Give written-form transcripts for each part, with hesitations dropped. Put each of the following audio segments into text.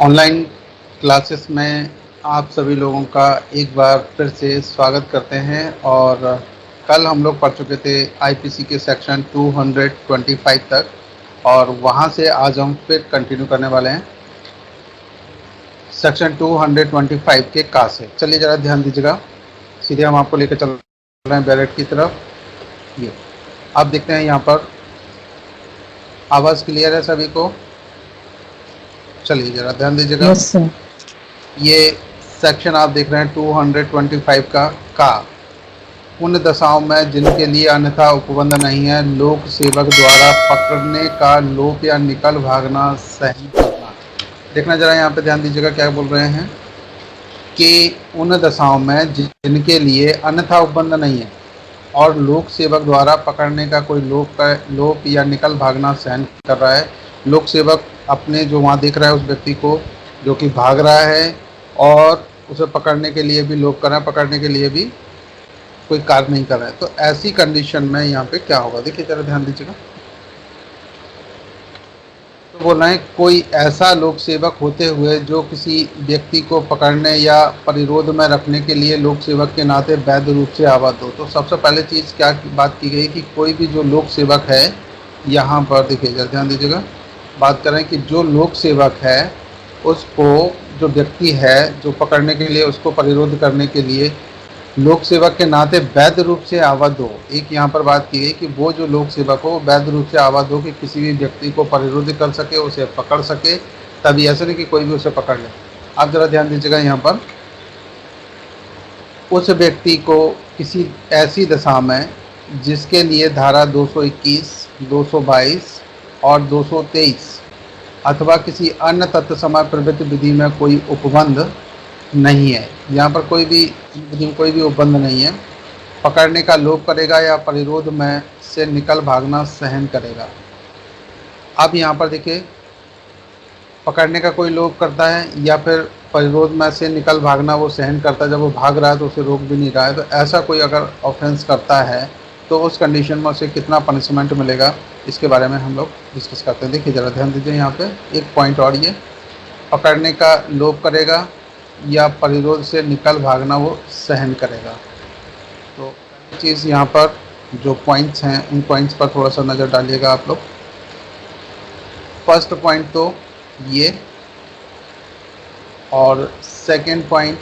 Online classes में आप सभी लोगों का एक बार फिर से स्वागत करते हैं। और कल हम लोग पढ़ चुके थे आईपीसी के सेक्शन 225 तक, और वहां से आज हम फिर कंटिन्यू करने वाले हैं सेक्शन 225 के का से। चलिए ज़रा ध्यान दीजिएगा, सीधे हम आपको लेकर चल रहे हैं बैलेट की तरफ। ये आप देखते हैं यहाँ पर आवाज़ क्लियर है सभी को? चलिए ज़रा ध्यान दीजिएगा। Yes sir. ये सेक्शन आप देख रहे हैं 225 का उन दशाओं में जिनके लिए अन्यथा उपबंध नहीं है, लोक सेवक द्वारा पकड़ने का लोप या निकल भागना सही करना। देखना जरा यहाँ पे ध्यान दीजिएगा, क्या बोल रहे हैं कि उन दशाओं में जिनके लिए अन्यथा उपबंध नहीं है और लोक सेवक द्वारा पकड़ने का कोई लोप या निकल भागना सहन कर रहा है। लोक सेवक अपने जो वहाँ देख रहा है उस व्यक्ति को जो कि भाग रहा है, और उसे पकड़ने के लिए भी लोप कर रहा है, पकड़ने के लिए भी कोई कार्य नहीं कर रहा है। तो ऐसी कंडीशन में यहाँ पे क्या होगा, देखिए जरा ध्यान दीजिएगा। तो बोल रहे हैं कोई ऐसा लोक सेवक होते हुए जो किसी व्यक्ति को पकड़ने या परिरोध में रखने के लिए लोक सेवक के नाते वैध रूप से आबद्ध हो। तो सबसे पहले चीज़ क्या बात की गई कि कोई भी जो लोक सेवक है, यहाँ पर देखिए जरा ध्यान दीजिएगा, बात करें कि जो लोक सेवक है उसको, जो व्यक्ति है जो पकड़ने के लिए, उसको परिरोध करने के लिए लोक सेवक के नाते वैध रूप से आबद्ध हो। एक यहाँ पर बात की गई कि वो जो लोक सेवक हो वैध रूप से आबद्ध हो कि किसी भी व्यक्ति को परिरोध कर सके, उसे पकड़ सके, तभी ऐसे नहीं कि कोई भी उसे पकड़ ले। आप जरा ध्यान दीजिएगा, यहाँ पर उस व्यक्ति को किसी ऐसी दशा में जिसके लिए धारा 221, 222 और 223 अथवा किसी अन्य तत्व समय प्रवृत्ति विधि में कोई उपबंध नहीं है, यहाँ पर कोई भी उपबंध नहीं है, पकड़ने का लोप करेगा या परिरोध में से निकल भागना सहन करेगा। अब यहाँ पर देखिए, पकड़ने का कोई लोप करता है या फिर परिरोध में से निकल भागना वो सहन करता है। जब वो भाग रहा है तो उसे रोक भी नहीं रहा है, तो ऐसा कोई अगर ऑफेंस करता है तो उस कंडीशन में उसे कितना पनिशमेंट मिलेगा, इसके बारे में हम लोग डिस्कस करते हैं। देखिए ज़रा ध्यान दीजिए, यहाँ पे एक पॉइंट और, ये पकड़ने का लोप करेगा या परिरोध से निकल भागना वो सहन करेगा। तो पहली चीज़ यहाँ पर जो पॉइंट्स हैं उन पॉइंट्स पर थोड़ा सा नज़र डालिएगा आप लोग। फर्स्ट पॉइंट तो ये, और सेकंड पॉइंट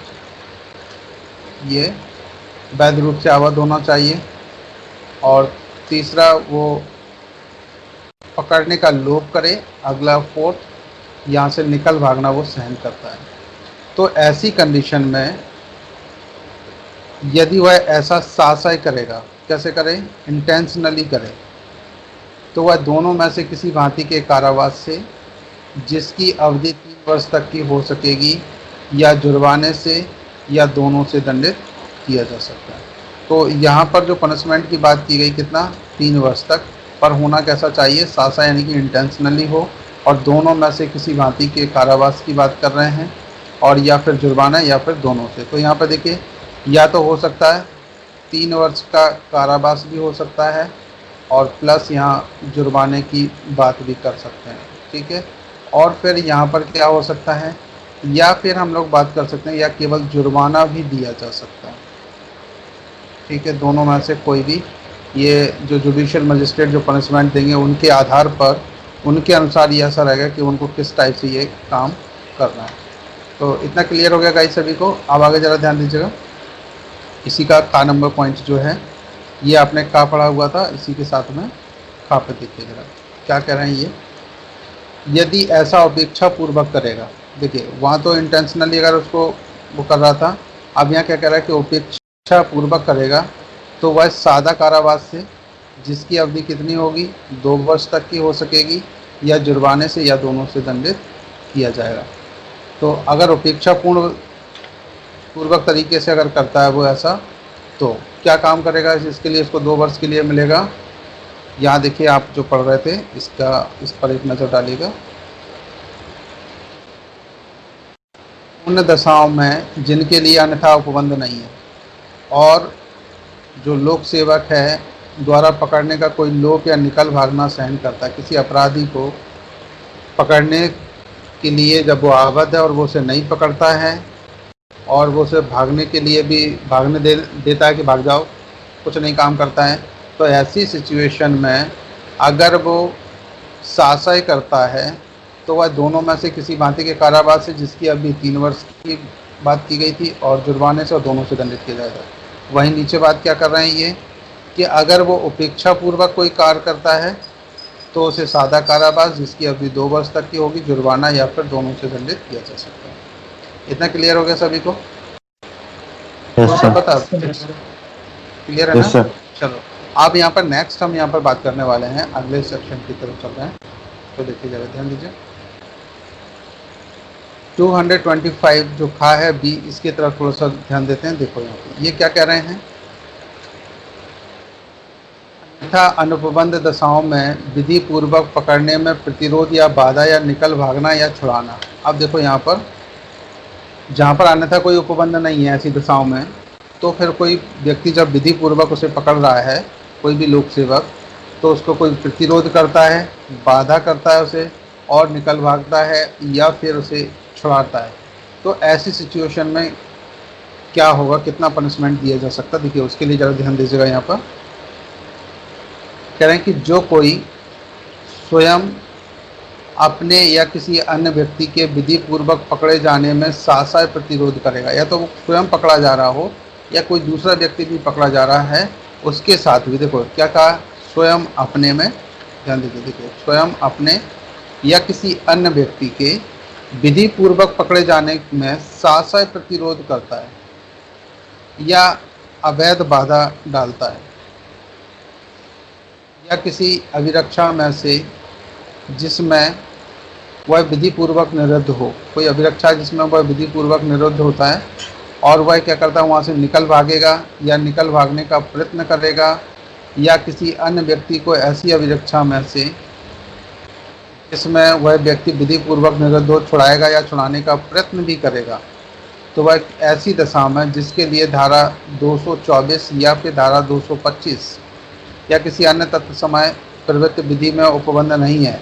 ये वैध रूप से आबद्ध होना चाहिए, और तीसरा वो पकड़ने का लोप करे, अगला फोर्थ यहाँ से निकल भागना वो सहन करता है। तो ऐसी कंडीशन में यदि वह ऐसा साशय करेगा, कैसे करे, इंटेंशनली करे, तो वह दोनों में से किसी भांति के कारावास से जिसकी अवधि 3 वर्ष तक की हो सकेगी या जुर्माने से या दोनों से दंडित किया जा सकता है। तो यहाँ पर जो पनिशमेंट की बात की गई, कितना, 3 वर्ष तक, पर होना कैसा चाहिए, साशय यानी कि इंटेंशनली हो, और दोनों में से किसी भांति के कारावास की बात कर रहे हैं, और या फिर जुर्माना या फिर दोनों से। तो यहाँ पर देखिए, या तो हो सकता है 3 वर्ष का कारावास भी हो सकता है, और प्लस यहाँ जुर्माने की बात भी कर सकते हैं, ठीक है। और फिर यहाँ पर क्या हो सकता है, या फिर हम लोग बात कर सकते हैं या केवल जुर्माना भी दिया जा सकता है, ठीक है। दोनों में से कोई भी, ये जो जुडिशियल मजिस्ट्रेट जो पनिशमेंट देंगे उनके आधार पर, उनके अनुसार ये ऐसा रहेगा कि उनको किस टाइप से ये काम करना है। तो इतना क्लियर हो गया गाइस सभी को। अब आगे ज़रा ध्यान दीजिएगा, इसी का नंबर पॉइंट जो है, ये आपने का पढ़ा हुआ था, इसी के साथ में खा पे देखिए जरा क्या कह रहे हैं ये। यदि ऐसा अपेक्षा पूर्वक करेगा, देखिए वहाँ तो इंटेंशनली अगर उसको वो कर रहा था, अब यहाँ क्या कह रहा है कि अपेक्षा पूर्वक करेगा, तो वह सादा कारावास से जिसकी अवधि कितनी होगी, 2 वर्ष तक की हो सकेगी, या जुर्माने से या दोनों से दंडित किया जाएगा। तो अगर अपेक्षा पूर्वक तरीके से अगर करता है वो ऐसा, तो क्या काम करेगा, इसके लिए इसको 2 वर्ष के लिए मिलेगा। यहाँ देखिए आप जो पढ़ रहे थे इसका, इस पर एक नज़र डालिएगा। उन दशाओं में जिनके लिए अन्यथा उपबंध नहीं है और जो लोक सेवक है द्वारा पकड़ने का कोई लोप या निकल भागना सहन करता है, किसी अपराधी को पकड़ने के लिए जब वो आबद्ध है और वो उसे नहीं पकड़ता है और वो उसे भागने के लिए भी भागने देता है कि भाग जाओ, कुछ नहीं काम करता है, तो ऐसी सिचुएशन में अगर वो साशय करता है तो वह दोनों में से किसी भांति के कारावास से, जिसकी अभी 3 वर्ष की बात की गई थी, और जुर्माने से, और दोनों से दंडित किया जाएगा। वहीं नीचे बात क्या कर रहे हैं ये कि अगर वो उपेक्षा पूर्वक कोई कार्य करता है तो उसे सादा कारावास, जिसकी अवधि 2 वर्ष तक की होगी, जुर्माना या फिर दोनों से दंडित किया जा सकता है। इतना क्लियर हो गया सभी को? पता क्लियर है ना? चलो अब यहाँ पर नेक्स्ट हम यहाँ पर बात करने वाले हैं, अगले सेक्शन की तरफ चल रहे हैं, तो देखिए जरा ध्यान दीजिए। 225 जो खा है बी, इसकी तरफ थोड़ा सा ध्यान देते हैं। देखो यहाँ पे ये क्या कह रहे हैं, अन्यथा अनुपबंध दशाओं में विधि पूर्वक पकड़ने में प्रतिरोध या बाधा या निकल भागना या छुड़ाना। अब देखो यहाँ पर जहाँ पर अन्यथा कोई उपबंध नहीं है ऐसी दशाओं में, तो फिर कोई व्यक्ति जब विधि पूर्वक उसे पकड़ रहा है, कोई भी लोक सेवक, तो उसको कोई प्रतिरोध करता है, बाधा करता है उसे, और निकल भागता है या फिर उसे छुड़ाता है, तो ऐसी सिचुएशन में क्या होगा, कितना पनिशमेंट दिया जा सकता है। देखिए उसके लिए ज़रा ध्यान दीजिएगा। यहाँ पर कह रहे हैं कि जो कोई स्वयं अपने या किसी अन्य व्यक्ति के विधि पूर्वक पकड़े जाने में साशय प्रतिरोध करेगा, या तो वो स्वयं पकड़ा जा रहा हो या कोई दूसरा व्यक्ति भी पकड़ा जा रहा है, उसके साथ भी, देखो क्या कहा, स्वयं अपने में, ध्यान दीजिए, देखिए स्वयं अपने या किसी अन्य व्यक्ति के विधि पूर्वक पकड़े जाने में साशय प्रतिरोध करता है या अवैध बाधा डालता है, या किसी अभिरक्षा में से जिसमें वह विधि पूर्वक निरुद्ध हो, कोई अभिरक्षा जिसमें वह विधि पूर्वक निरुद्ध होता है और वह क्या करता है, वहाँ से निकल भागेगा या निकल भागने का प्रयत्न करेगा, या किसी अन्य व्यक्ति को ऐसी अभिरक्षा में से जिसमें वह व्यक्ति विधि पूर्वक निरुद्ध हो, छुड़ाएगा या छुड़ाने का प्रयत्न भी करेगा, तो वह ऐसी दशा में जिसके लिए धारा 224 या फिर धारा 225 या किसी अन्य तत्व समय प्रवृत्ति विधि में उपबंध नहीं है,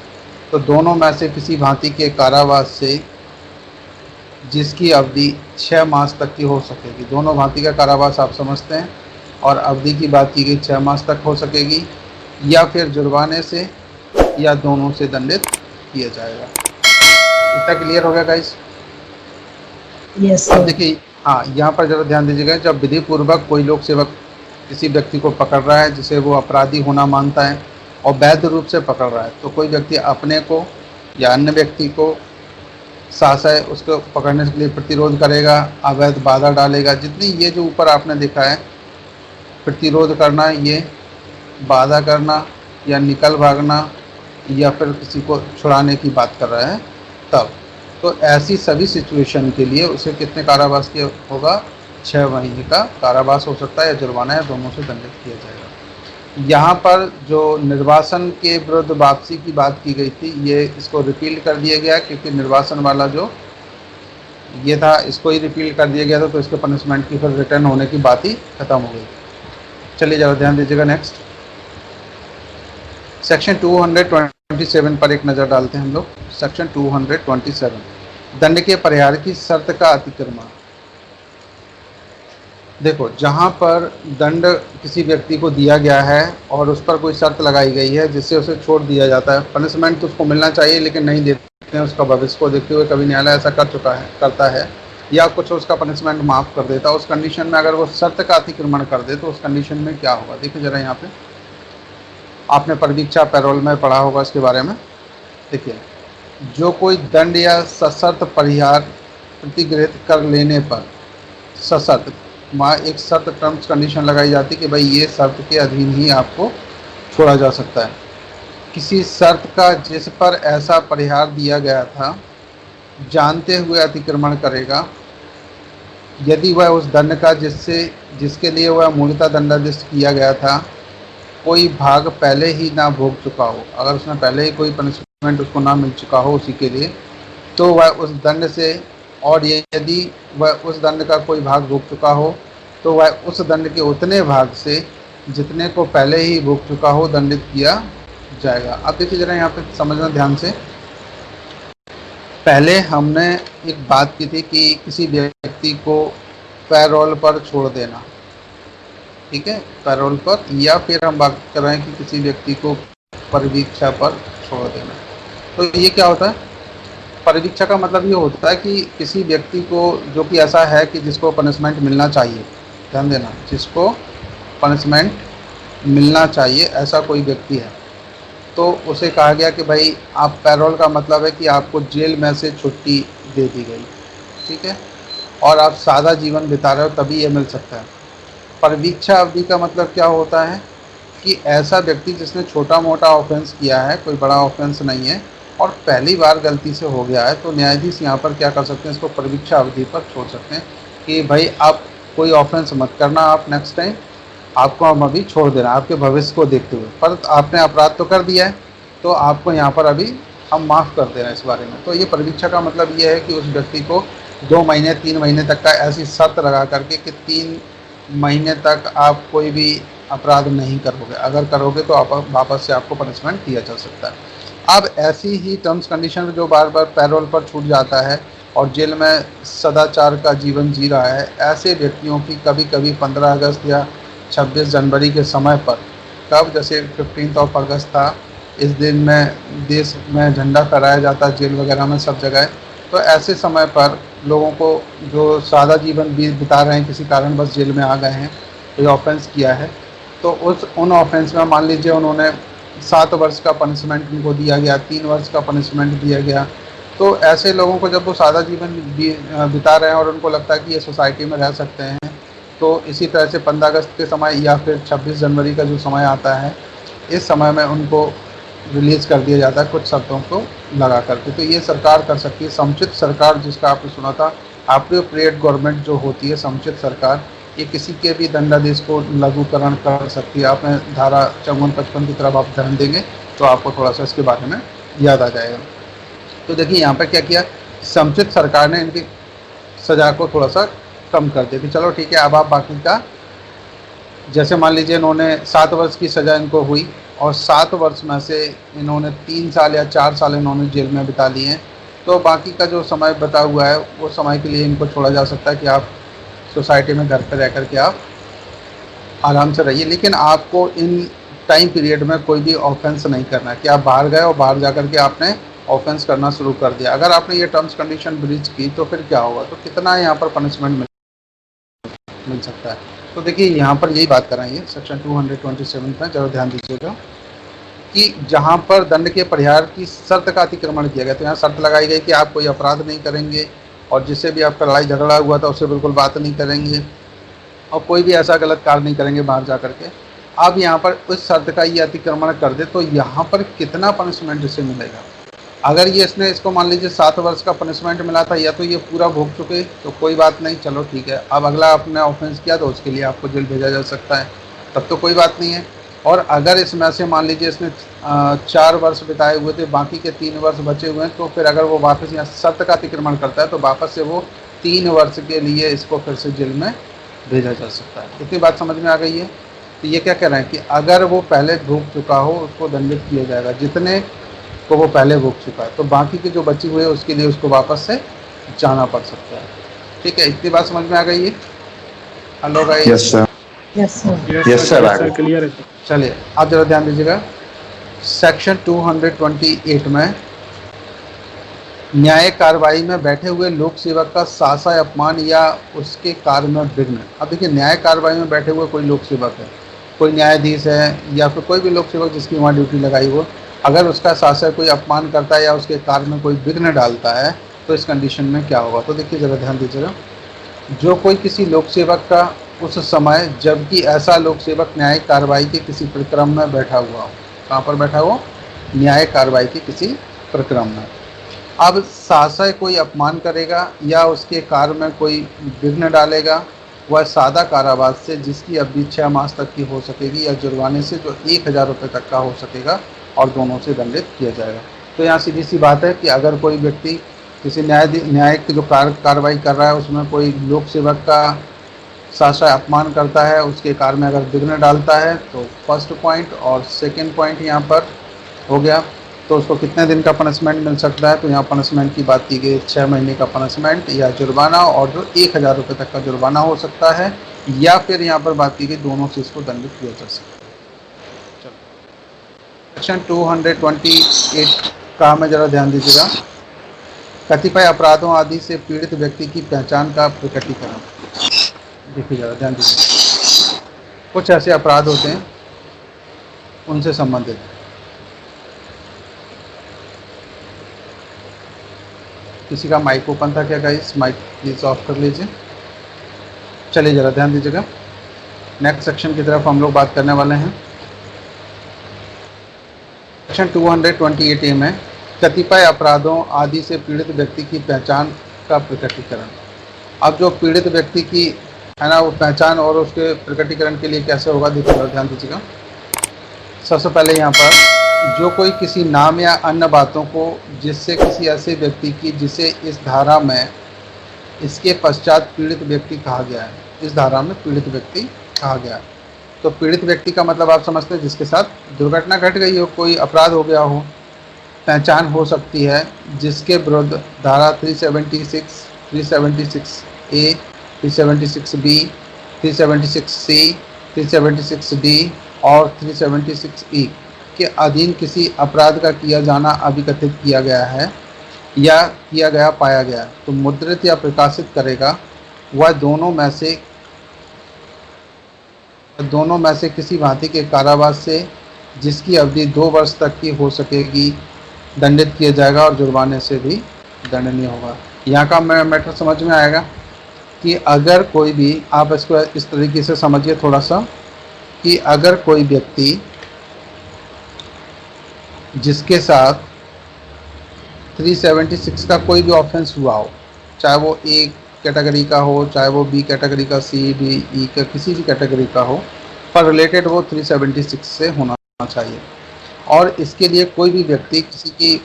तो दोनों में से किसी भांति के कारावास से जिसकी अवधि 6 मास तक की हो सकेगी। दोनों भांति का कारावास आप समझते हैं, और अवधि की बात की गई 6 मास तक हो सकेगी, या फिर जुर्माने से या दोनों से दंडित किया जाएगा। इतना क्लियर हो गया गाइस? यस। अब देखिए हाँ, यहाँ पर जरा ध्यान दीजिएगा, जब विधि पूर्वक कोई लोक सेवक किसी व्यक्ति को पकड़ रहा है जिसे वो अपराधी होना मानता है और वैध रूप से पकड़ रहा है, तो कोई व्यक्ति अपने को या अन्य व्यक्ति को साशय उसको पकड़ने के लिए प्रतिरोध करेगा, अवैध बाधा डालेगा। जितनी ये जो ऊपर आपने देखा है, प्रतिरोध करना, ये बाधा करना या निकल भागना या फिर किसी को छुड़ाने की बात कर रहा है, तब तो ऐसी सभी सिचुएशन के लिए उसे कितने कारावास के होगा, 6 महीने का कारावास हो सकता है, या जुर्माना, या दोनों से दंडित किया जाएगा। यहाँ पर जो निर्वासन के विरुद्ध वापसी की बात की गई थी, ये इसको रिपील कर दिया गया, क्योंकि निर्वासन वाला जो ये था इसको ही रिपील कर दिया गया था, तो इसके पनिशमेंट की फिर रिटर्न होने की बात ही खत्म हो गई। चलिए ज़रा ध्यान दीजिएगा। नेक्स्ट सेक्शन 227 पर एक नज़र डालते हैं हम लोग। सेक्शन 227, दंड के परिहार की शर्त का अतिक्रमण। देखो जहाँ पर दंड किसी व्यक्ति को दिया गया है और उस पर कोई शर्त लगाई गई है जिससे उसे छोड़ दिया जाता है, पनिशमेंट तो उसको मिलना चाहिए लेकिन नहीं देते हैं, उसका भविष्य को देखते हुए कभी न्यायालय ऐसा करता है या कुछ उसका पनिशमेंट माफ़ कर देता है, उस कंडीशन में अगर वो शर्त का अतिक्रमण कर दे तो उस कंडीशन में क्या होगा। देखिए ज़रा यहाँ पे आपने परीक्षा पैरोल में पढ़ा होगा इसके बारे में। देखिए, जो कोई दंड या सशर्त परिहार प्रतिगृहित कर लेने पर, सशर्त वहाँ एक शर्त टर्म्स कंडीशन लगाई जाती है कि भाई ये शर्त के अधीन ही आपको छोड़ा जा सकता है। किसी शर्त का जिस पर ऐसा परिहार दिया गया था जानते हुए अतिक्रमण करेगा, यदि वह उस दंड का जिसके लिए वह मूलतः दंडादेश किया गया था कोई भाग पहले ही ना भोग चुका हो, अगर उसने पहले ही कोई पनिशमेंट उसको ना मिल चुका हो उसी के लिए, तो वह उस दंड से, और यदि वह उस दंड का कोई भाग भोग चुका हो तो वह उस दंड के उतने भाग से जितने को पहले ही भोग चुका हो दंडित किया जाएगा। अब देखिए जरा यहाँ पे समझना ध्यान से, पहले हमने एक बात की थी कि किसी व्यक्ति को पैरोल पर छोड़ देना, ठीक है, पैरोल पर, या फिर हम बात कर रहे हैं कि किसी व्यक्ति को परिवीक्षा पर छोड़ देना। तो ये क्या होता है? परिवीक्षा का मतलब ये होता है कि किसी व्यक्ति को जो कि ऐसा है कि जिसको पनिशमेंट मिलना चाहिए, ध्यान देना, जिसको पनिशमेंट मिलना चाहिए, ऐसा कोई व्यक्ति है, तो उसे कहा गया कि भाई आप पैरोल का मतलब है कि आपको जेल में से छुट्टी दे दी गई, ठीक है, और आप सादा जीवन बिता रहे हो तभी ये मिल सकता है। परिवीक्षा अवधि का मतलब क्या होता है कि ऐसा व्यक्ति जिसने छोटा मोटा ऑफेंस किया है, कोई बड़ा ऑफेंस नहीं है, और पहली बार गलती से हो गया है, तो न्यायाधीश यहाँ पर क्या कर सकते हैं, इसको परिवीक्षा अवधि पर छोड़ सकते हैं कि भाई आप कोई ऑफेंस मत करना, आप नेक्स्ट टाइम, आपको हम अभी छोड़ देना आपके भविष्य को देखते हुए, पर आपने अपराध तो कर दिया है, तो आपको यहाँ पर अभी हम माफ़ कर दे रहे हैं इस बारे में। तो ये परिवीक्षा का मतलब ये है कि उस व्यक्ति को 2 महीने 3 महीने तक का ऐसी शर्त लगा करके कि 3 महीने तक आप कोई भी अपराध नहीं करोगे, अगर करोगे तो आप वापस से आपको पनिशमेंट दिया जा सकता है। अब ऐसी ही टर्म्स कंडीशन जो बार बार पैरोल पर छूट जाता है और जेल में सदाचार का जीवन जी रहा है, ऐसे व्यक्तियों की कभी कभी 15 अगस्त या 26 जनवरी के समय पर, कब, जैसे 15 ऑफ अगस्त था, इस दिन में देश में झंडा फहराया जाता जेल वगैरह में सब जगह, तो ऐसे समय पर लोगों को जो सादा जीवन बिता रहे हैं, किसी कारणवश जेल में आ गए हैं, कोई ऑफेंस किया है, तो उन ऑफेंस में मान लीजिए उन्होंने 7 वर्ष का पनिशमेंट उनको दिया गया, 3 वर्ष का पनिशमेंट दिया गया, तो ऐसे लोगों को जब वो सादा जीवन बिता रहे हैं और उनको लगता है कि ये सोसाइटी में रह सकते हैं, तो इसी तरह से 15 अगस्त के समय या फिर 26 जनवरी का जो समय आता है, इस समय में उनको रिलीज़ कर दिया जाता है कुछ शर्तों को लगा करके। तो ये सरकार कर सकती है, समुचित सरकार, जिसका आपने सुना था अप्रोप्रिएट गवर्नमेंट जो होती है, समुचित सरकार, ये किसी के भी दंडादेश को लघुकरण कर सकती है। आपने धारा 54-55 की तरफ आप ध्यान देंगे तो आपको थोड़ा सा इसके बारे में याद आ जाएगा। तो देखिए यहाँ पर क्या किया, समुचित सरकार ने इनकी सज़ा को थोड़ा सा कम कर दिया कि चलो ठीक है, अब आप बाकी का, जैसे मान लीजिए इन्होंने 7 वर्ष की सज़ा इनको हुई और 7 वर्ष में से इन्होंने 3 साल या 4 साल इन्होंने जेल में बिता लिए हैं, तो बाकी का जो समय बता हुआ है वो समय के लिए इनको छोड़ा जा सकता है कि आप सोसाइटी में घर पर रह कर के आप आराम से रहिए, लेकिन आपको इन टाइम पीरियड में कोई भी ऑफेंस नहीं करना है कि आप बाहर गए और बाहर जा कर के आपने ऑफेंस करना शुरू कर दिया। अगर आपने ये टर्म्स कंडीशन ब्रीच की तो फिर क्या होगा, तो कितना यहाँ पर पनिशमेंट मिल सकता है। तो देखिए यहाँ पर यही बात कर रहे हैं, ये सेक्शन 227 में जरूर ध्यान दीजिएगा कि जहाँ पर दंड के परिहार की शर्त का अतिक्रमण किया गया, तो यहाँ शर्त लगाई गई कि आप कोई अपराध नहीं करेंगे और जिससे भी आपका लड़ाई झगड़ा हुआ था उससे बिल्कुल बात नहीं करेंगे और कोई भी ऐसा गलत कार्य नहीं करेंगे बाहर जा करके। अब यहाँ पर उस शर्त का ये अतिक्रमण कर दे तो यहाँ पर कितना पनिशमेंट इसे मिलेगा। अगर ये इसको मान लीजिए 7 वर्ष का पनिशमेंट मिला था, या तो ये पूरा भोग चुके तो कोई बात नहीं, चलो ठीक है, अब अगला आपने ऑफेंस किया तो उसके लिए आपको जेल भेजा जा सकता है, तब तो कोई बात नहीं है। और अगर इसमें से मान लीजिए इसने 4 वर्ष बिताए हुए थे, बाकी के 3 वर्ष बचे हुए हैं, तो फिर अगर वो वापस यहाँ शर्त का अतिक्रमण करता है तो वापस से वो 3 वर्ष के लिए इसको फिर से जेल में भेजा जा सकता है। इतनी बात समझ में आ गई है। तो ये क्या कह रहे हैं कि अगर वो पहले भोग चुका हो उसको दंडित किया जाएगा जितने को वो पहले भोग चुका है, तो बाकी की जो बची हुई है उसके लिए उसको वापस से जाना पड़ सकता है। ठीक है, इतनी बात समझ में आ गई है। Hello guys. Yes sir. Yes sir. Clear है। चलिए आप जरा ध्यान दीजिएगा, सेक्शन 228 में न्यायिक कार्रवाई में बैठे हुए लोक सेवक का शासय अपमान या उसके कार्य में विघ्न। अब देखिए, न्यायिक कार्रवाई में बैठे हुए कोई लोक सेवक है, कोई न्यायाधीश है या फिर कोई भी लोक सेवक जिसकी वहाँ ड्यूटी लगाई हो, अगर उसका शासक कोई अपमान करता है या उसके कार्य में कोई विघ्न डालता है तो इस कंडीशन में क्या होगा। तो देखिए ज़रा ध्यान दीजिएगा, जो कोई किसी लोक सेवक का उस समय जबकि ऐसा लोक सेवक न्यायिक कार्रवाई के किसी प्रक्रम में बैठा हुआ हो, कहाँ पर बैठा हो, न्यायिक कार्रवाई के किसी प्रक्रम में, अब शासक कोई अपमान करेगा या उसके कार्य में कोई विघ्न डालेगा, वह सादा कारावास से जिसकी अवधि 6 मास तक की हो सकेगी या जुर्माने से जो 1000 रुपये तक का हो सकेगा और दोनों से दंडित किया जाएगा। तो यहाँ सीधी सी बात है कि अगर कोई व्यक्ति किसी न्यायिक जो कार्रवाई कर रहा है उसमें कोई लोक सेवक का शासक अपमान करता है, उसके कार्य में अगर विघ्न डालता है, तो फर्स्ट पॉइंट और सेकंड पॉइंट यहाँ पर हो गया तो उसको कितने दिन का पनिशमेंट मिल सकता है? तो यहाँ पनिशमेंट की बात की गई 6 महीने का पनिशमेंट या जुर्माना, और जो 1000 रुपये तक का जुर्माना हो सकता है, या फिर यहाँ पर बात की गई दोनों से इसको दंडित किया जा सकता है। सेक्शन 228 का में जरा ध्यान दीजिएगा। कतिपय अपराधों आदि से पीड़ित व्यक्ति की पहचान का प्रकटीकरण। देखिए जरा ध्यान दीजिए, कुछ ऐसे अपराध होते हैं उनसे संबंधित। किसी का माइक ओपन था क्या गाइस? माइक प्लीज ऑफ कर लीजिए। चलिए जरा ध्यान दीजिएगा, नेक्स्ट सेक्शन की तरफ हम लोग बात करने वाले हैं। सेक्शन 228A में कतिपय अपराधों आदि से पीड़ित व्यक्ति की पहचान का प्रकटीकरण। अब जो पीड़ित व्यक्ति की है ना, वो पहचान और उसके प्रकटीकरण के लिए कैसे होगा, देखिए ध्यान दीजिएगा। सबसे पहले यहाँ पर जो कोई किसी नाम या अन्य बातों को जिससे किसी ऐसे व्यक्ति की जिसे इस धारा में इसके पश्चात पीड़ित व्यक्ति कहा गया है, इस धारा में पीड़ित व्यक्ति कहा गया है। तो पीड़ित व्यक्ति का मतलब आप समझते हैं जिसके साथ दुर्घटना घट गई हो, कोई अपराध हो गया हो, पहचान हो सकती है जिसके विरुद्ध धारा 376, 376A, 376B, 376C, 376D और 376E के अधीन किसी अपराध का किया जाना अभिकथित किया गया है या किया गया पाया गया, तो मुद्रित या प्रकाशित करेगा वह दोनों में से किसी भांति के कारावास से जिसकी अवधि 2 वर्ष तक की हो सकेगी दंडित किया जाएगा और जुर्माने से भी दंडनीय होगा। यहाँ का मैटर समझ में आएगा कि अगर कोई भी, आप इसको इस तरीके से समझिए थोड़ा सा, कि अगर कोई व्यक्ति जिसके साथ 376 का कोई भी ऑफेंस हुआ हो, चाहे वो ए कैटेगरी का हो, चाहे वो बी कैटेगरी का, सी डी ई का, किसी भी कैटेगरी का हो, पर रिलेटेड वो 376 से होना चाहिए। और इसके लिए कोई भी व्यक्ति किसी की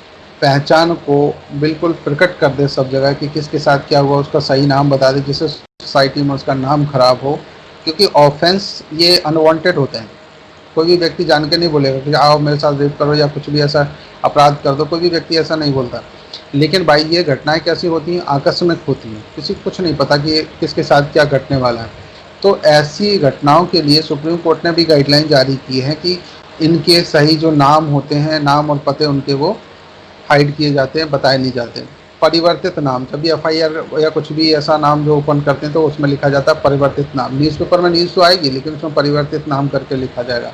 पहचान को बिल्कुल प्रकट कर दे सब जगह कि किसके साथ क्या हुआ, उसका सही नाम बता दे जिससे सोसाइटी में उसका नाम खराब हो, क्योंकि ऑफेंस ये अनवांटेड होते हैं। कोई भी व्यक्ति जान के नहीं बोलेगा कि आओ मेरे साथ रेप करो या कुछ भी ऐसा अपराध कर दो, कोई भी व्यक्ति ऐसा नहीं बोलता। लेकिन भाई ये घटनाएं कैसी होती हैं? आकस्मिक होती हैं, किसी को कुछ नहीं पता कि किसके साथ क्या घटने वाला है। तो ऐसी घटनाओं के लिए सुप्रीम कोर्ट ने भी गाइडलाइन जारी की है कि इनके सही जो नाम होते हैं, नाम और पते उनके वो हाइड किए जाते हैं, बताए नहीं जाते। परिवर्तित नाम, जब भी FIR या कुछ भी ऐसा नाम जो ओपन करते हैं तो उसमें लिखा जाता है परिवर्तित नाम। न्यूज़पेपर में न्यूज़ तो आएगी लेकिन उसमें परिवर्तित नाम करके लिखा जाएगा।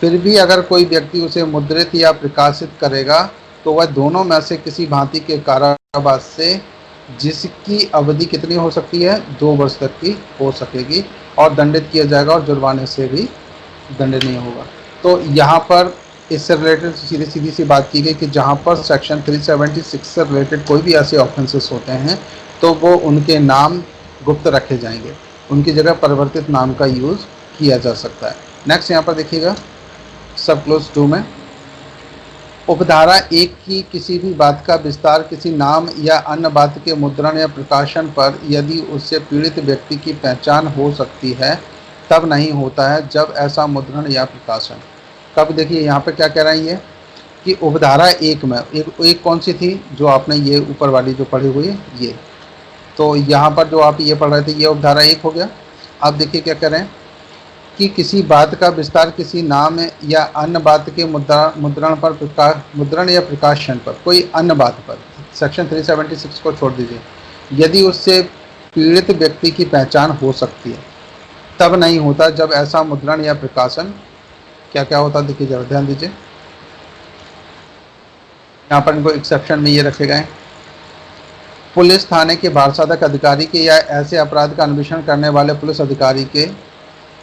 फिर भी अगर कोई व्यक्ति उसे मुद्रित या प्रकाशित करेगा तो वह दोनों में से किसी भांति के कारावास से जिसकी अवधि कितनी हो सकती है, 2 वर्ष तक की हो सकेगी और दंडित किया जाएगा और जुर्माने से भी दंडनीय होगा। तो यहाँ पर इससे रिलेटेड सीधी सी बात की गई कि जहाँ पर सेक्शन 376 से रिलेटेड कोई भी ऐसे ऑफेंसेस होते हैं तो वो उनके नाम गुप्त रखे जाएंगे, उनकी जगह परिवर्तित नाम का यूज़ किया जा सकता है। नेक्स्ट यहाँ पर देखिएगा सब क्लोज 2 में उपधारा 1 की किसी भी बात का विस्तार किसी नाम या अन्य बात के मुद्रण या प्रकाशन पर यदि उससे पीड़ित व्यक्ति की पहचान हो सकती है तब नहीं होता है जब ऐसा मुद्रण या प्रकाशन। तब देखिए यहाँ पे क्या कह रहा है ये कि उपधारा 1 में एक कौन सी थी जो आपने ये ऊपर वाली जो पढ़ी हुई है ये, तो यहाँ पर जो आप ये पढ़ रहे थे ये उपधारा 1 हो गया। अब देखिए क्या कह रहे हैं कि किसी बात का विस्तार किसी नाम या अन्य बात के मुद्रण या प्रकाशन पर, कोई अन्य बात पर, सेक्शन 376 को छोड़ दीजिए, यदि उससे पीड़ित व्यक्ति की पहचान हो सकती है तब नहीं होता जब ऐसा मुद्रण या प्रकाशन क्या क्या होता, देखिए जरा ध्यान दीजिए। यहाँ पर इनको एक्सेप्शन में ये रखे गए, पुलिस थाने के भारसाधक अधिकारी के या ऐसे अपराध का अन्वेषण करने वाले पुलिस अधिकारी के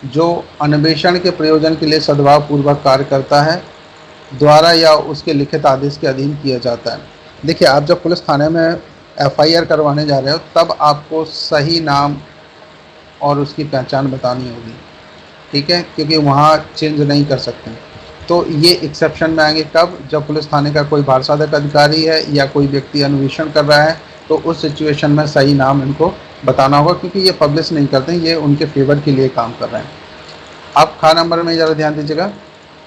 जो अन्वेषण के प्रयोजन के लिए सद्भाव पूर्वक कार्य करता है द्वारा या उसके लिखित आदेश के अधीन किया जाता है। देखिए आप जब पुलिस थाने में FIR करवाने जा रहे हो तब आपको सही नाम और उसकी पहचान बतानी होगी, ठीक है, क्योंकि वहाँ चेंज नहीं कर सकते। तो ये एक्सेप्शन में आएंगे कब, जब पुलिस थाने का कोई भारसाधक अधिकारी है या कोई व्यक्ति अन्वेषण कर रहा है तो उस सिचुएशन में सही नाम इनको बताना होगा, क्योंकि ये पब्लिश नहीं करते हैं, ये उनके फेवर के लिए काम कर रहे हैं। अब खा नंबर में ज़रा ध्यान दीजिएगा,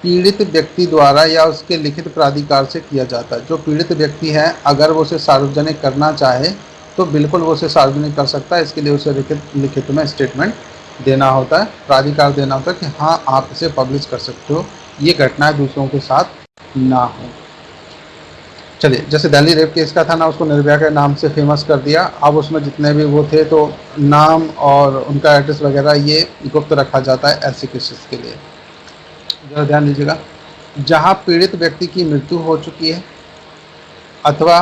पीड़ित व्यक्ति द्वारा या उसके लिखित प्राधिकार से किया जाता है। जो पीड़ित व्यक्ति है अगर वो उसे सार्वजनिक करना चाहे तो बिल्कुल वो उसे सार्वजनिक कर सकता है। इसके लिए उसे लिखित में स्टेटमेंट देना होता है, प्राधिकार देना होता है कि हाँ आप इसे पब्लिश कर सकते हो, ये घटनाएं दूसरों के साथ ना हो। चलिए, जैसे दिल्ली रेप केस का था ना, उसको निर्भया के नाम से फेमस कर दिया। अब उसमें जितने भी वो थे तो नाम और उनका एड्रेस वगैरह ये गुप्त रखा जाता है ऐसे केसेस के लिए। जरा ध्यान दीजिएगा, जहाँ पीड़ित व्यक्ति की मृत्यु हो चुकी है अथवा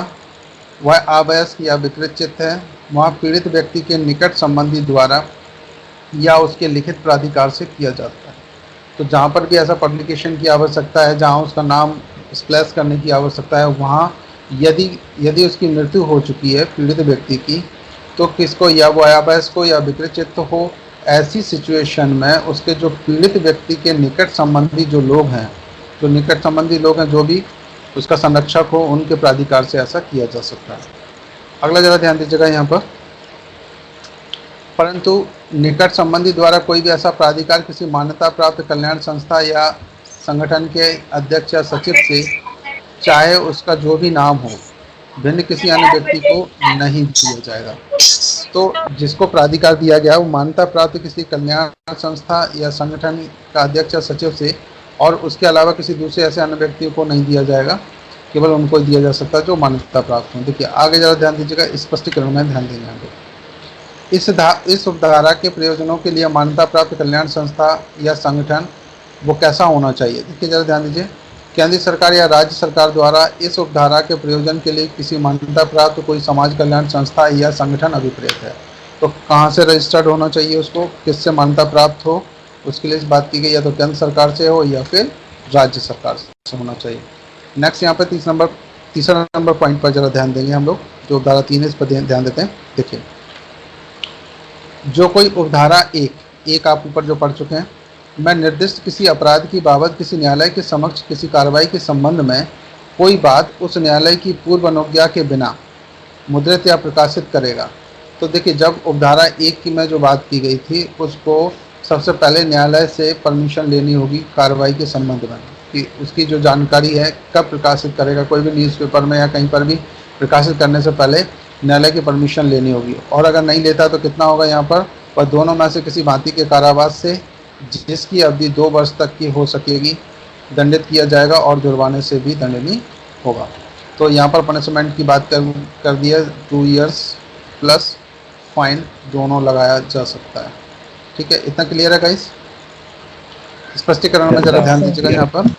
वह अवयस्क या विकृत चित्त है, वहाँ पीड़ित व्यक्ति के निकट संबंधी द्वारा या उसके लिखित प्राधिकार से किया जाता है। तो जहाँ पर भी ऐसा पब्लिकेशन की आवश्यकता है, जहाँ उसका नाम स्प्लैश करने की आवश्यकता है, वहाँ यदि उसकी मृत्यु हो चुकी है पीड़ित व्यक्ति की, तो किसको, या वो अवयस्क को या विकृत चित्त हो, ऐसी सिचुएशन में उसके जो पीड़ित व्यक्ति के निकट संबंधी जो लोग हैं, जो भी उसका संरक्षक हो, उनके प्राधिकार से ऐसा किया जा सकता है। अगला जरा ध्यान दीजिएगा यहाँ पर, परंतु निकट संबंधी द्वारा कोई भी ऐसा प्राधिकार किसी मान्यता प्राप्त कल्याण संस्था या संगठन के अध्यक्ष या सचिव से, चाहे उसका जो भी नाम हो, भिन्न किसी अन्य व्यक्ति को नहीं दिया जाएगा। तो जिसको प्राधिकार दिया गया वो मान्यता प्राप्त किसी कल्याण संस्था या संगठन का अध्यक्ष या सचिव से, और उसके अलावा किसी दूसरे ऐसे अन्य व्यक्ति को नहीं दिया जाएगा, केवल उनको दिया जा सकता है जो मान्यता प्राप्त हो। देखिए आगे ज़रा ध्यान दीजिएगा, स्पष्टीकरण में ध्यान देंगे हम लोग। इस उपधारा के प्रयोजनों के लिए मान्यता प्राप्त कल्याण संस्था या संगठन वो कैसा होना चाहिए। देखिए जरा ध्यान दीजिए, केंद्र सरकार या राज्य सरकार द्वारा इस उपधारा के प्रयोजन के लिए किसी मान्यता प्राप्त कोई समाज कल्याण संस्था या संगठन अभिप्रेत है, तो कहाँ से रजिस्टर्ड होना चाहिए, उसको किससे मान्यता प्राप्त हो, उसके लिए इस बात की गई, या तो केंद्र सरकार से हो या फिर राज्य सरकार से होना चाहिए। नेक्स्ट यहाँ पर तीसरा नंबर पॉइंट पर जरा ध्यान देंगे हम लोग, जो उपधारा 3 है इस पर ध्यान देते हैं। देखिए, जो कोई उपधारा एक आप ऊपर जो पढ़ चुके हैं, मैं निर्दिष्ट किसी अपराध की बाबत किसी न्यायालय के समक्ष किसी कार्रवाई के संबंध में कोई बात उस न्यायालय की पूर्व अनुज्ञा के बिना मुद्रित या प्रकाशित करेगा। तो देखिए, जब उपधारा 1 की में जो बात की गई थी, उसको सबसे पहले न्यायालय से परमिशन लेनी होगी कार्रवाई के संबंध में, कि उसकी जो जानकारी है कब प्रकाशित करेगा। कोई भी न्यूज़पेपर में या कहीं पर भी प्रकाशित करने से पहले न्यायालय की परमिशन लेनी होगी, और अगर नहीं लेता तो कितना होगा यहाँ पर, वह दोनों में से किसी भांति के कारावास से जिसकी अवधि 2 वर्ष तक की हो सकेगी दंडित किया जाएगा, और जुर्माने से भी दंडनीय होगा। तो यहाँ पर पनिशमेंट की बात कर दी है, 2 इयर्स प्लस फाइन दोनों लगाया जा सकता है। ठीक है, इतना क्लियर है गाइस। स्पष्टीकरण में जरा ध्यान दीजिएगा, यहाँ पर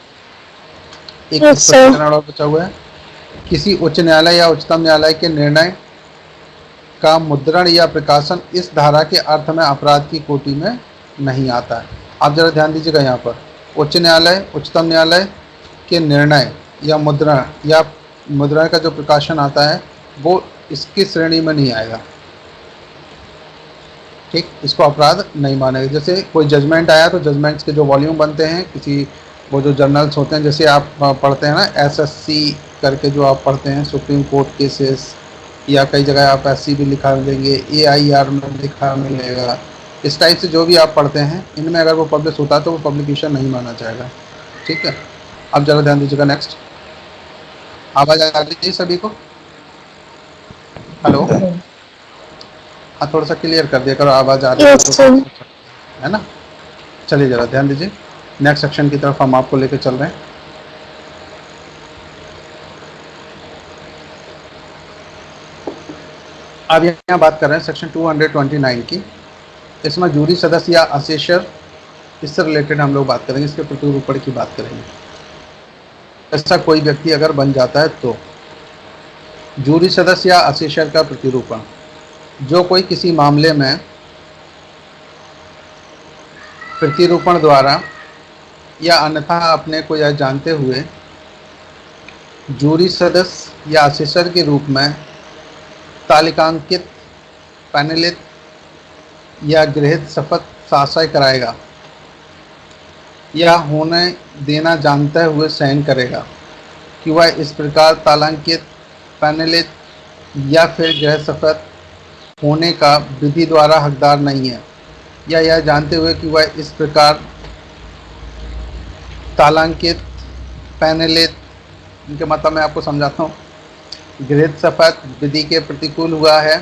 एक स्पष्टीकरण और बचा हुआ है। किसी उच्च न्यायालय या उच्चतम न्यायालय के निर्णय का मुद्रण या प्रकाशन इस धारा के अर्थ में अपराध की कोटि में नहीं आता है। आप जरा ध्यान दीजिएगा, यहाँ पर उच्च न्यायालय, उच्चतम न्यायालय के निर्णय या मुद्रण का जो प्रकाशन आता है वो इसकी श्रेणी में नहीं आएगा। ठीक, इसको अपराध नहीं मानेगा। जैसे कोई जजमेंट आया तो जजमेंट्स के जो वॉल्यूम बनते हैं, किसी वो जो जर्नल्स होते हैं, जैसे आप पढ़ते हैं ना SSC करके जो आप पढ़ते हैं, सुप्रीम कोर्ट केसेस, या कई जगह आप SC भी लिखा मिलेंगे, AIR में लिखा मिलेगा, इस टाइप से जो भी आप पढ़ते हैं, इनमें अगर वो पब्लिश होता है तो वो पब्लिकेशन नहीं माना जाएगा। ठीक है, अब ज़रा ध्यान दीजिएगा। नेक्स्ट, आवाज़ आ रही है सभी को? हेलो, हाँ थोड़ा सा क्लियर कर दिया करो, आवाज़ आ रही है तो, है ना। चलिए ज़रा ध्यान दीजिए, नेक्स्ट सेक्शन की तरफ हम आपको लेके चल रहे हैं। अब यहाँ बात कर रहे हैं सेक्शन 229 की। इसमें जूरी सदस्य या असेसर, इससे रिलेटेड हम लोग बात करेंगे, इसके प्रतिरूपण की बात करेंगे। ऐसा कोई व्यक्ति अगर बन जाता है तो जूरी सदस्य या असेसर का प्रतिरूपण, जो कोई किसी मामले में प्रतिरूपण द्वारा या अन्यथा अपने को यह जानते हुए जूरी सदस्य या असेसर के रूप में तालिकांकित, पैनलित या गृहीत शपथ साशय कराएगा या होने देना जानते हुए सहन करेगा कि वह इस प्रकार तालांकित, पैनलित या फिर गृहीत शपथ होने का विधि द्वारा हकदार नहीं है, या यह जानते हुए कि वह इस प्रकार तालांकित, पैनलित, इनके मतलब मैं आपको समझाता हूँ। गृहीत शपथ विधि के प्रतिकूल हुआ है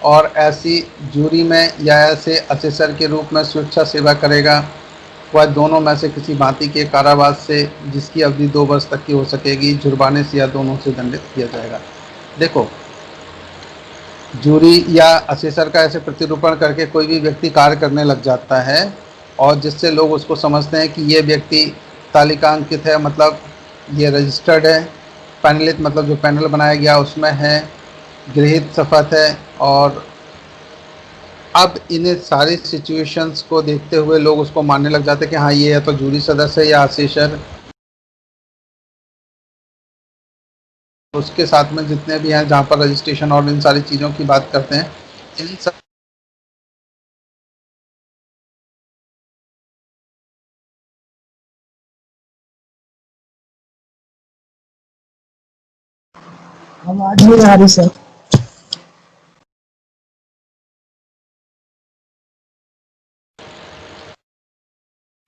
और ऐसी जूरी में या ऐसे असेसर के रूप में स्वेच्छा सेवा करेगा, वह दोनों में से किसी भांति के कारावास से जिसकी अवधि 2 वर्ष तक की हो सकेगी, जुर्माने से या दोनों से दंडित किया जाएगा। देखो, जूरी या असेसर का ऐसे प्रतिरूपण करके कोई भी व्यक्ति कार्य करने लग जाता है और जिससे लोग उसको समझते हैं कि ये व्यक्ति तालिकांकित है, मतलब ये रजिस्टर्ड है, पैनलित मतलब जो पैनल बनाया गया उसमें है, गृहीत शपथ है। और अब इन सारी सिचुएशंस को देखते हुए लोग उसको मानने लग जाते हैं कि हाँ, ये या तो जूरी सदस्य है या असेसर। उसके साथ में जितने भी हैं जहाँ पर रजिस्ट्रेशन और इन सारी चीज़ों की बात करते हैं, इन सब आवाज नहीं आ रही sir.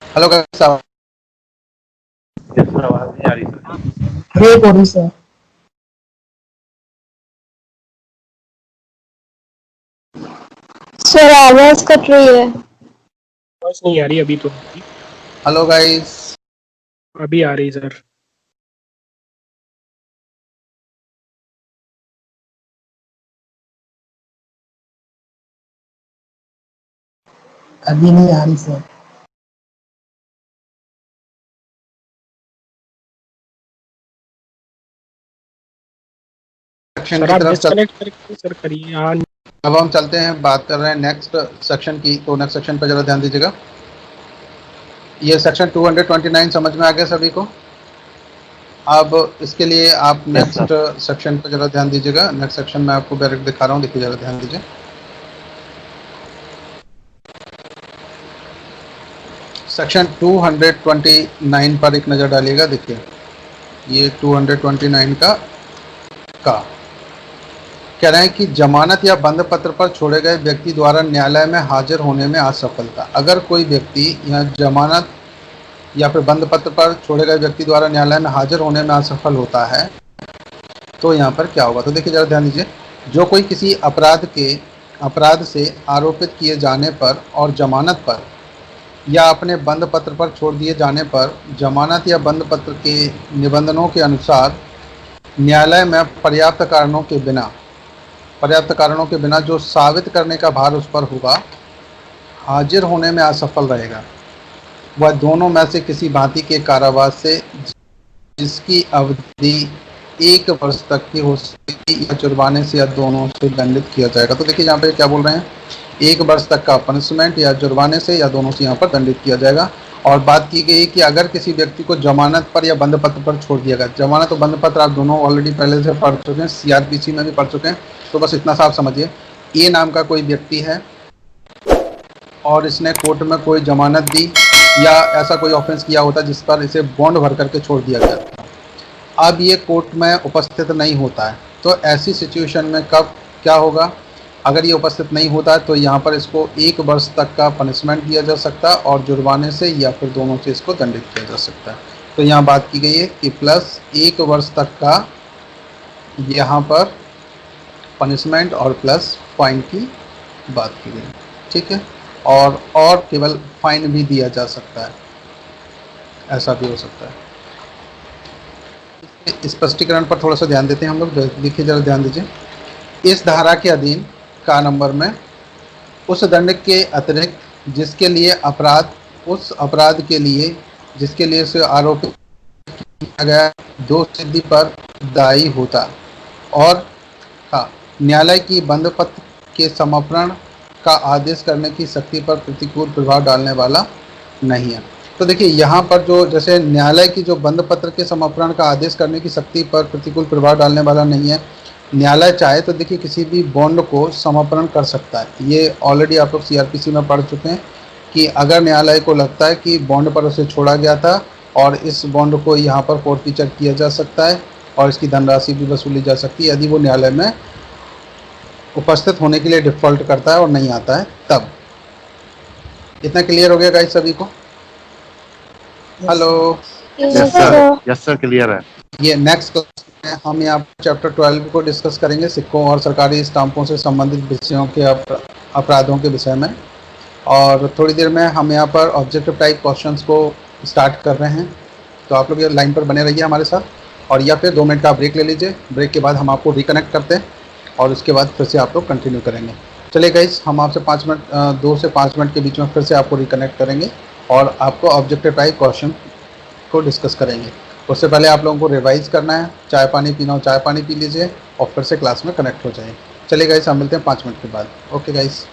Hello guys, yes sir, आवाज नहीं आ रही सर। ब्रेक हो रही सर। सर आवाज कट रही है। आवाज नहीं आ रही अभी तो। हेलो गाइस, अभी आ रही सर। अभी नहीं आ रही सर। सेक्शन सर की आप तरफ चल। डिस्कनेक्ट करके सर करिए। हाँ अब हम चलते हैं, बात कर रहे हैं नेक्स्ट सेक्शन की। तो नेक्स्ट सेक्शन पर जरा ध्यान दीजिएगा। ये सेक्शन 229 समझ में आ गया सभी को? अब इसके लिए आप Yes, नेक्स्ट सेक्शन पर जरा ध्यान दीजिएगा। नेक्स्ट सेक्शन में आपको डायरेक्ट दिखा रहा हूँ, देखिए जरा ध्यान दीजिए। सेक्शन 229 पर एक नज़र डालिएगा। देखिए ये 229 का कह रहे हैं कि जमानत या बंद पत्र पर छोड़े गए व्यक्ति द्वारा न्यायालय में हाजिर होने में असफलता। अगर कोई व्यक्ति यहाँ जमानत या फिर बंद पत्र पर छोड़े गए व्यक्ति द्वारा न्यायालय में हाजिर होने में असफल होता है तो यहाँ पर क्या होगा? तो देखिए जरा ध्यान दीजिए। जो कोई किसी अपराध से आरोपित किए जाने पर और जमानत पर या अपने बंद पत्र पर छोड़ दिए जाने पर जमानत या बंद पत्र के निबंधनों के अनुसार न्यायालय में पर्याप्त कारणों के बिना जो साबित करने का भार उस पर होगा, हाजिर होने में असफल रहेगा, वह दोनों में से किसी भांति के कारावास से जिसकी अवधि 1 वर्ष तक की हो सकेगी या जुर्माने से या दोनों से दंडित किया जाएगा। तो देखिए यहाँ पे क्या बोल रहे हैं, 1 वर्ष तक का पनिशमेंट या जुर्माने से या दोनों से यहाँ पर दंडित किया जाएगा। और बात की गई कि अगर किसी व्यक्ति को जमानत पर या बंद पत्र पर छोड़ दिया गया, जमानत और बंद पत्र आप दोनों ऑलरेडी पहले से पढ़ चुके हैं, सीआरपीसी में भी पढ़ चुके हैं, तो बस इतना साफ समझिए। ए नाम का कोई व्यक्ति है और इसने कोर्ट में कोई जमानत दी या ऐसा कोई ऑफेंस किया होता जिस पर इसे बॉन्ड भर करके छोड़ दिया गया था। अब ये कोर्ट में उपस्थित नहीं होता है, तो ऐसी सिचुएशन में कब क्या होगा? अगर ये उपस्थित नहीं होता है तो यहाँ पर इसको 1 वर्ष तक का पनिशमेंट दिया जा सकता है और जुर्माने से या फिर दोनों से इसको दंडित किया जा सकता है। तो यहाँ बात की गई है कि प्लस 1 वर्ष तक का यहाँ पर पनिशमेंट और प्लस फाइन की बात की गई, ठीक है। और केवल फाइन भी दिया जा सकता है, ऐसा भी हो सकता है। स्पष्टीकरण पर थोड़ा सा ध्यान देते हैं हम लोग। देखिए जरा ध्यान दीजिए। इस धारा के अधीन का नंबर में उस दंड के अतिरिक्त जिसके लिए उस अपराध के लिए जिसके लिए उसे आरोपित किया गया दो सिद्धि पर दायी होता और न्यायालय की बंद पत्र के समर्पण का आदेश करने की शक्ति पर प्रतिकूल प्रभाव डालने वाला नहीं है। तो देखिए यहाँ पर जो जैसे न्यायालय की जो बंद पत्र के समर्पण का आदेश करने की शक्ति पर प्रतिकूल प्रभाव डालने वाला नहीं है। न्यायालय चाहे तो देखिए किसी भी बॉन्ड को समर्पण कर सकता है। ये ऑलरेडी आप लोग सीआरपीसी में पढ़ चुके हैं कि अगर न्यायालय को लगता है कि बॉन्ड पर उसे छोड़ा गया था और इस बॉन्ड को यहाँ पर फोर्फीचर किया जा सकता है और इसकी धनराशि भी वसूली जा सकती है यदि वो न्यायालय में उपस्थित होने के लिए डिफ़ॉल्ट करता है और नहीं आता है तब। इतना क्लियर हो गया गाइस सभी को? हेलो। यस सर क्लियर है। ये नेक्स्ट क्लास में हम यहाँ चैप्टर 12 को डिस्कस करेंगे, सिक्कों और सरकारी स्टाम्पों से संबंधित विषयों के अपराधों के विषय में। और थोड़ी देर में हम यहाँ पर ऑब्जेक्टिव टाइप क्वेश्चंस को स्टार्ट कर रहे हैं, तो आप लोग ये लाइन पर बने रहिए हमारे साथ, और या फिर 2 मिनट का ब्रेक ले लीजिए। ब्रेक के बाद हम आपको रिकनेक्ट करते हैं और उसके बाद फिर से आप लोग कंटिन्यू करेंगे। चलिए गाइस, हम आपसे 5 मिनट 2 से 5 मिनट के बीच में फिर से आपको रिकनेक्ट करेंगे और आपको ऑब्जेक्टिव टाइप क्वेश्चन को डिस्कस करेंगे। उससे पहले आप लोगों को रिवाइज करना है, चाय पानी पीना हो चाय पानी पी लीजिए और फिर से क्लास में कनेक्ट हो जाए। चलिए गाइस, हम मिलते हैं 5 मिनट के बाद। Okay guys.